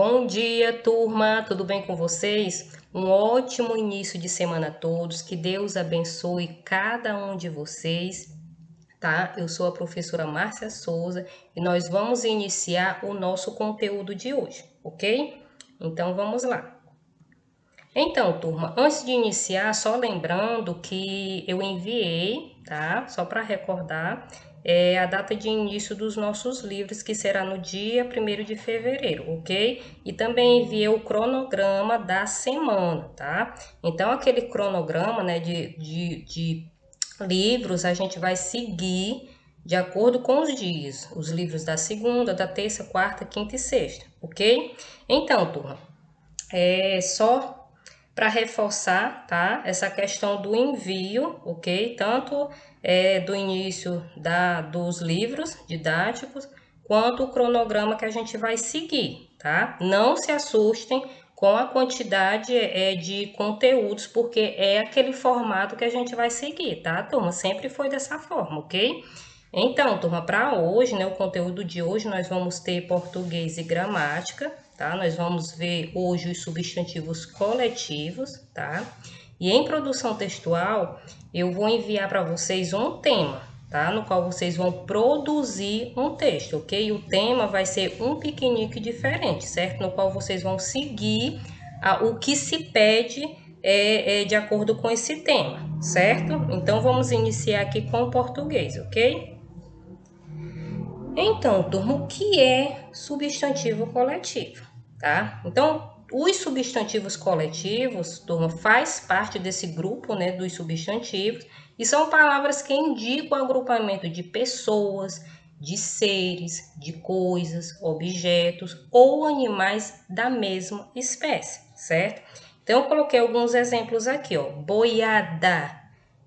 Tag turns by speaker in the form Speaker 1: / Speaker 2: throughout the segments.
Speaker 1: Bom dia, turma! Tudo bem com vocês? Um ótimo início de semana a todos. Que Deus abençoe cada um de vocês, tá? Eu sou a professora Márcia Souza e nós vamos iniciar o nosso conteúdo de hoje, ok? Então vamos lá. Então, turma, antes de iniciar, só lembrando que eu enviei, tá? Só para recordar, a data de início dos nossos livros, que será no dia 1º de fevereiro, ok? E também enviei o cronograma da semana, tá? Então, aquele cronograma, né, de livros, a gente vai seguir de acordo com os dias, os livros da segunda, da terça, quarta, quinta e sexta, ok? Então, turma, só para reforçar, tá? Essa questão do envio, ok? Tanto do início dos livros didáticos, quanto o cronograma que a gente vai seguir, tá? Não se assustem com a quantidade de conteúdos, porque é aquele formato que a gente vai seguir, tá, turma? Sempre foi dessa forma, ok? Então, turma, para hoje, né, o conteúdo de hoje, nós vamos ter português e gramática, tá? Nós vamos ver hoje os substantivos coletivos, tá? E em produção textual, eu vou enviar para vocês um tema, tá? No qual vocês vão produzir um texto, ok? O tema vai ser um piquenique diferente, certo? No qual vocês vão seguir o que se pede de acordo com esse tema, certo? Então, vamos iniciar aqui com o português, ok? Então, turma, o que é substantivo coletivo, tá? Então, os substantivos coletivos, turma, faz parte desse grupo, né, dos substantivos, e são palavras que indicam o agrupamento de pessoas, de seres, de coisas, objetos ou animais da mesma espécie, certo? Então, eu coloquei alguns exemplos aqui, ó. Boiada,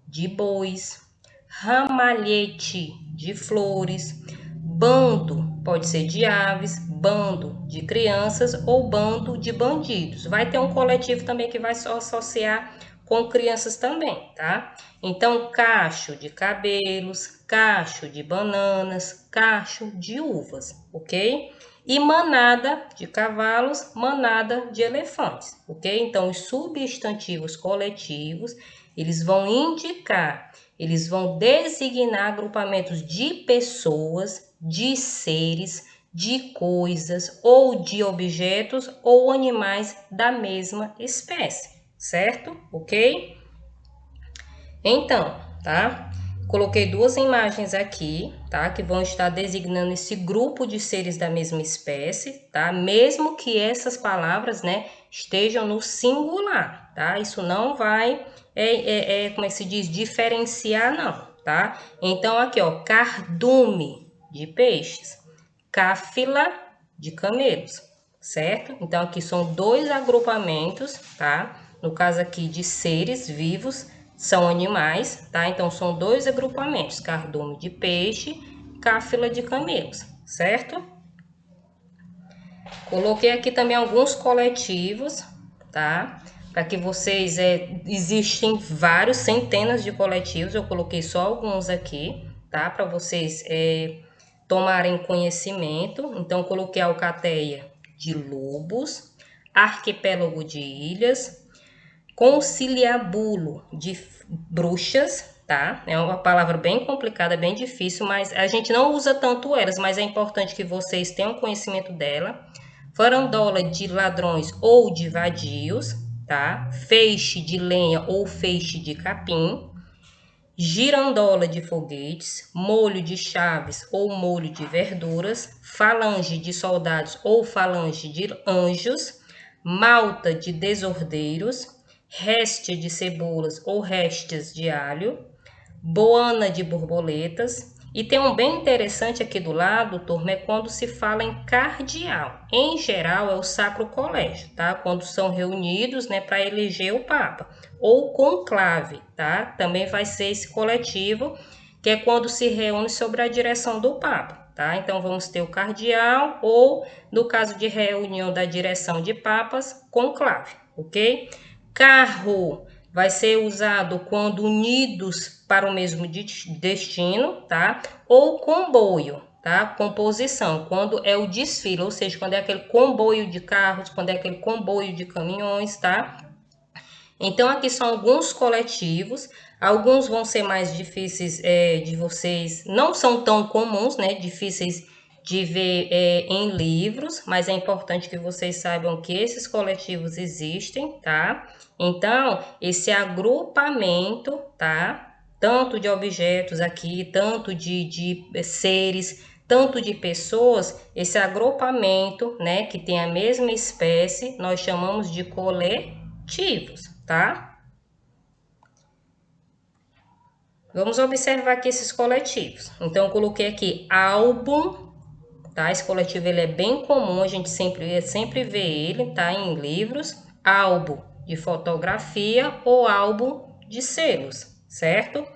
Speaker 1: de bois, ramalhete, de flores, bando pode ser de aves, bando de crianças ou bando de bandidos. Vai ter um coletivo também que vai associar com crianças também, tá? Então, cacho de cabelos, cacho de bananas, cacho de uvas, ok? E manada de cavalos, manada de elefantes, ok? Então, os substantivos coletivos, eles vão indicar, eles vão designar agrupamentos de pessoas, de seres, de coisas ou de objetos ou animais da mesma espécie, certo? Ok? Então, tá? Coloquei duas imagens aqui, tá? Que vão estar designando esse grupo de seres da mesma espécie, tá? Mesmo que essas palavras, né, estejam no singular, tá? Isso não vai, como é que se diz? Diferenciar, não, tá? Então, aqui, ó, cardume de peixes, cáfila de camelos, certo? Então, aqui são dois agrupamentos, tá? No caso aqui de seres vivos, são animais, tá? Então, são dois agrupamentos, cardume de peixe, cáfila de camelos, certo? Coloquei aqui também alguns coletivos, tá? Para que vocês, existem vários, centenas de coletivos, eu coloquei só alguns aqui, tá? Para vocês tomarem conhecimento. Então, coloquei alcateia de lobos, arquipélago de ilhas, conciliabulo de bruxas, tá? É uma palavra bem complicada, bem difícil, mas a gente não usa tanto elas, mas é importante que vocês tenham conhecimento dela. Farandola de ladrões ou de vadios, tá? Feixe de lenha ou feixe de capim. Girandola de foguetes, molho de chaves ou molho de verduras, falange de soldados ou falange de anjos, malta de desordeiros, réstia de cebolas ou restes de alho, boana de borboletas. E tem um bem interessante aqui do lado, turma, é quando se fala em cardeal. Em geral, é o Sacro Colégio, tá? Quando são reunidos, né, para eleger o Papa. Ou conclave, tá? Também vai ser esse coletivo, que é quando se reúne sobre a direção do Papa, tá? Então, vamos ter o cardeal ou, no caso de reunião da direção de papas, conclave, ok? Carro vai ser usado quando unidos para o mesmo destino, tá? Ou comboio, tá? Composição, quando é o desfile, ou seja, quando é aquele comboio de carros, quando é aquele comboio de caminhões, tá? Então, aqui são alguns coletivos, alguns vão ser mais difíceis de vocês, não são tão comuns, né? Difíceis de ver em livros, mas é importante que vocês saibam que esses coletivos existem, tá? Então, esse agrupamento, tá? Tanto de objetos aqui, tanto de seres, tanto de pessoas, esse agrupamento, né, que tem a mesma espécie, nós chamamos de coletivos, tá? Vamos observar aqui esses coletivos. Então, eu coloquei aqui álbum, tá? Esse coletivo ele é bem comum, a gente sempre vê ele, tá? Em livros, álbum de fotografia ou álbum de selos, certo?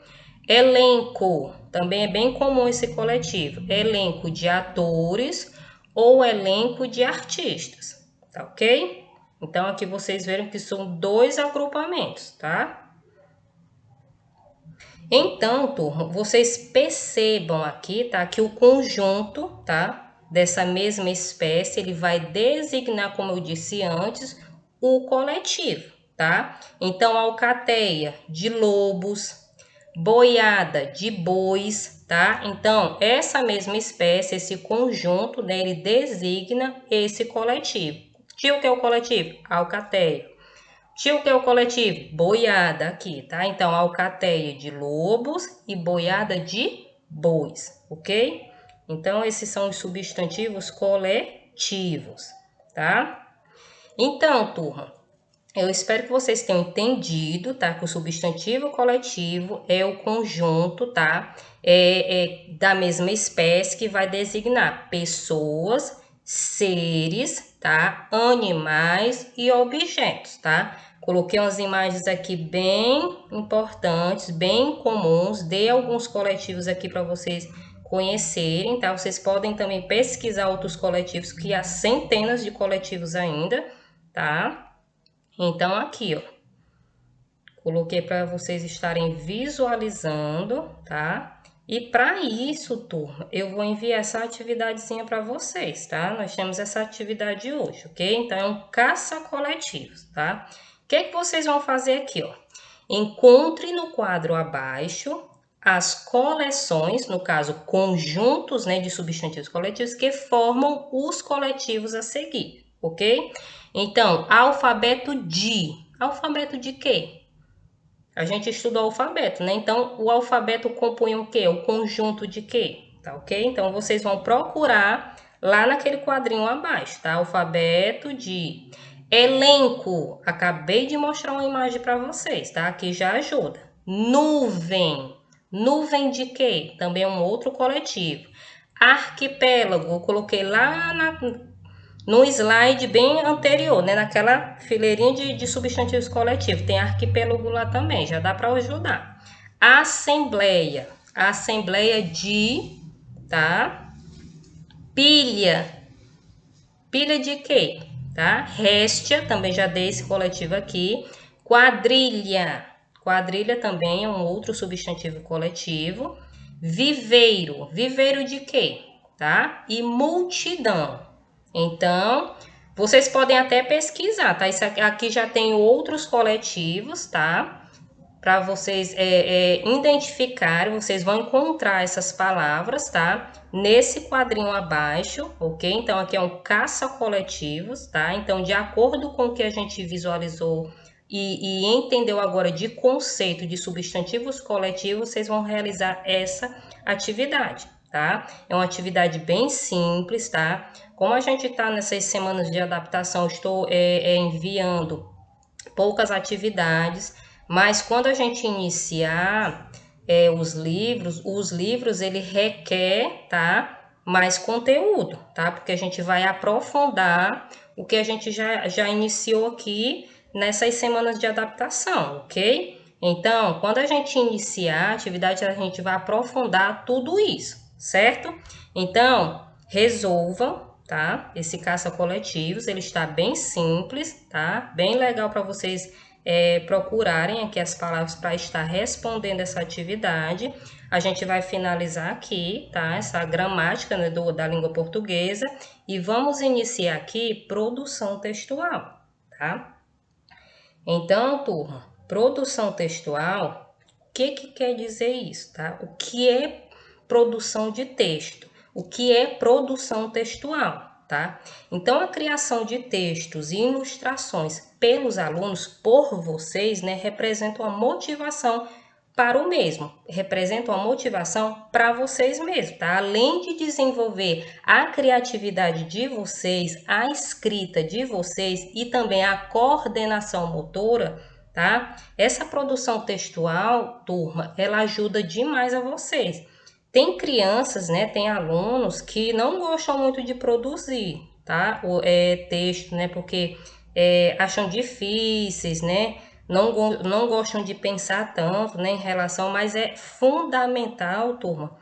Speaker 1: Elenco, também é bem comum esse coletivo. Elenco de atores ou elenco de artistas, tá ok? Então, aqui vocês viram que são dois agrupamentos, tá? Então, turma, vocês percebam aqui, tá? Que o conjunto, tá? Dessa mesma espécie, ele vai designar, como eu disse antes, o coletivo, tá? Então, alcateia de lobos, boiada de bois, tá? Então, essa mesma espécie, esse conjunto, né? Ele designa esse coletivo. O que é o coletivo? Alcateia. O que é o coletivo? Boiada aqui, tá? Então, alcateia de lobos e boiada de bois, ok? Então, esses são os substantivos coletivos, tá? Então, turma, eu espero que vocês tenham entendido, tá? Que o substantivo coletivo é o conjunto, tá? Da mesma espécie que vai designar pessoas, seres, tá? Animais e objetos, tá? Coloquei umas imagens aqui bem importantes, bem comuns, dei alguns coletivos aqui para vocês conhecerem, tá? Vocês podem também pesquisar outros coletivos, que há centenas de coletivos ainda, tá? Então, aqui, ó, coloquei para vocês estarem visualizando, tá? E para isso, turma, eu vou enviar essa atividadezinha para vocês, tá? Nós temos essa atividade hoje, ok? Então, é um caça-coletivos, tá? O que é que vocês vão fazer aqui, ó? Encontre no quadro abaixo as coleções, no caso, conjuntos, né, de substantivos coletivos que formam os coletivos a seguir, ok? Então, alfabeto de. Alfabeto de quê? A gente estuda o alfabeto, né? Então, o alfabeto compõe o quê? O conjunto de quê? Tá ok? Então, vocês vão procurar lá naquele quadrinho abaixo, tá? Alfabeto de. Elenco. Acabei de mostrar uma imagem para vocês, tá? Aqui já ajuda. Nuvem. Nuvem de quê? Também é um outro coletivo. Arquipélago. Eu coloquei lá no slide bem anterior, né? Naquela fileirinha de substantivos coletivos. Tem arquipélago lá também, já dá para ajudar. Assembleia. Assembleia de, tá? Pilha. Pilha de quê? Tá? Réstia, também já dei esse coletivo aqui. Quadrilha. Quadrilha também é um outro substantivo coletivo. Viveiro. Viveiro de quê? Tá? E multidão. Então, vocês podem até pesquisar, tá? Isso aqui já tem outros coletivos, tá? Para vocês identificarem, vocês vão encontrar essas palavras, tá? Nesse quadrinho abaixo, ok? Então, aqui é um caça-coletivos, tá? Então, de acordo com o que a gente visualizou e entendeu agora de conceito de substantivos coletivos, vocês vão realizar essa atividade, tá? É uma atividade bem simples, tá? Como a gente está nessas semanas de adaptação, estou enviando poucas atividades, mas quando a gente iniciar os livros ele requer, tá? Mais conteúdo, tá? Porque a gente vai aprofundar o que a gente já iniciou aqui nessas semanas de adaptação, ok? Então, quando a gente iniciar a atividade, a gente vai aprofundar tudo isso, certo? Então, resolvam, tá? Esse caça-coletivos, ele está bem simples, tá? Bem legal para vocês procurarem aqui as palavras para estar respondendo essa atividade. A gente vai finalizar aqui, tá? Essa gramática, né, da língua portuguesa e vamos iniciar aqui produção textual, tá? Então, turma, produção textual, o que quer dizer isso, tá? O que é produção de texto? O que é produção textual, tá? Então, a criação de textos e ilustrações pelos alunos, por vocês, né, representa uma motivação para o mesmo, representa uma motivação para vocês mesmos, tá? Além de desenvolver a criatividade de vocês, a escrita de vocês e também a coordenação motora, tá? Essa produção textual, turma, ela ajuda demais a vocês. Tem crianças, né, tem alunos que não gostam muito de produzir, tá? Texto, né, porque acham difíceis, né? Não gostam de pensar tanto, né, em relação, mas é fundamental, turma,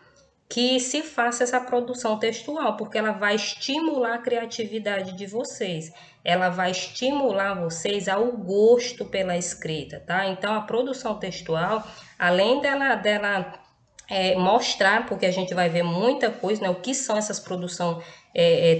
Speaker 1: que se faça essa produção textual, porque ela vai estimular a criatividade de vocês, ela vai estimular vocês ao gosto pela escrita, tá? Então, a produção textual, além dela mostrar, porque a gente vai ver muita coisa, né? O que são essas produção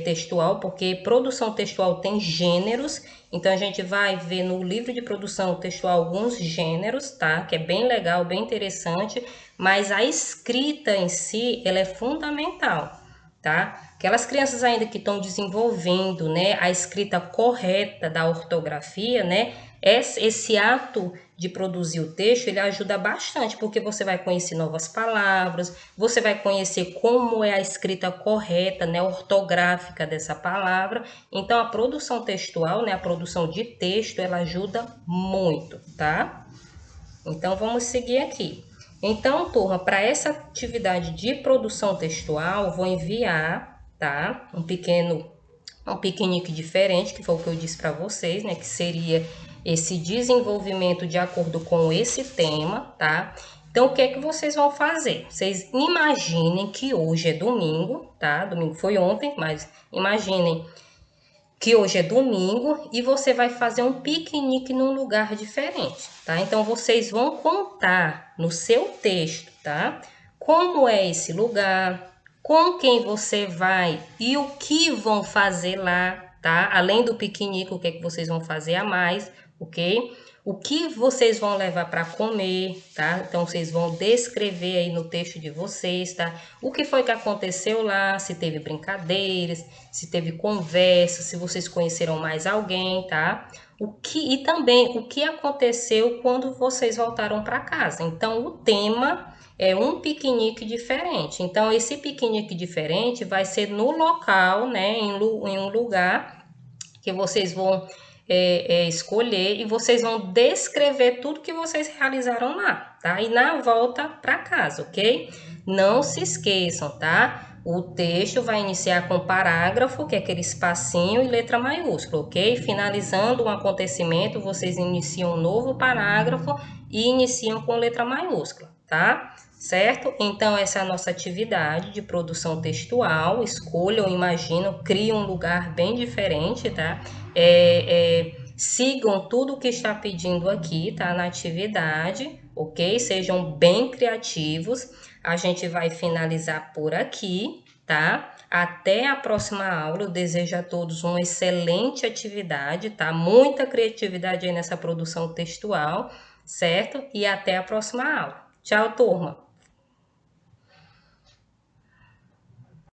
Speaker 1: textual, porque produção textual tem gêneros, então a gente vai ver no livro de produção textual alguns gêneros, tá? Que é bem legal, bem interessante, mas a escrita em si, ela é fundamental, tá? Aquelas crianças ainda que estão desenvolvendo, né, a escrita correta da ortografia, né? Esse ato de produzir o texto, ele ajuda bastante, porque você vai conhecer novas palavras, você vai conhecer como é a escrita correta, né, ortográfica dessa palavra. Então, a produção textual, né, a produção de texto, ela ajuda muito, tá? Então, vamos seguir aqui. Então, turma, para essa atividade de produção textual, vou enviar, tá, um piquenique diferente, que foi o que eu disse para vocês, né, que seria esse desenvolvimento de acordo com esse tema, tá? Então, o que é que vocês vão fazer? Vocês imaginem que hoje é domingo, tá? Domingo foi ontem, mas imaginem que hoje é domingo e você vai fazer um piquenique num lugar diferente, tá? Então, vocês vão contar no seu texto, tá? Como é esse lugar, com quem você vai e o que vão fazer lá, tá? Além do piquenique, o que é que vocês vão fazer a mais, ok? O que vocês vão levar para comer, tá? Então, vocês vão descrever aí no texto de vocês, tá? O que foi que aconteceu lá, se teve brincadeiras, se teve conversa, se vocês conheceram mais alguém, tá? E também o que aconteceu quando vocês voltaram para casa. Então, o tema é um piquenique diferente. Então, esse piquenique diferente vai ser no local, né? Em um lugar que vocês vão escolher e vocês vão descrever tudo que vocês realizaram lá, tá? E na volta para casa, ok? Não se esqueçam, tá? O texto vai iniciar com parágrafo, que é aquele espacinho e letra maiúscula, ok? Finalizando um acontecimento, vocês iniciam um novo parágrafo e iniciam com letra maiúscula, tá? Certo? Então, essa é a nossa atividade de produção textual. Escolham, imaginam, criem um lugar bem diferente, tá? Sigam tudo o que está pedindo aqui, tá? Na atividade, ok? Sejam bem criativos. A gente vai finalizar por aqui, tá? Até a próxima aula. Eu desejo a todos uma excelente atividade, tá? Muita criatividade aí nessa produção textual, certo? E até a próxima aula. Tchau, turma!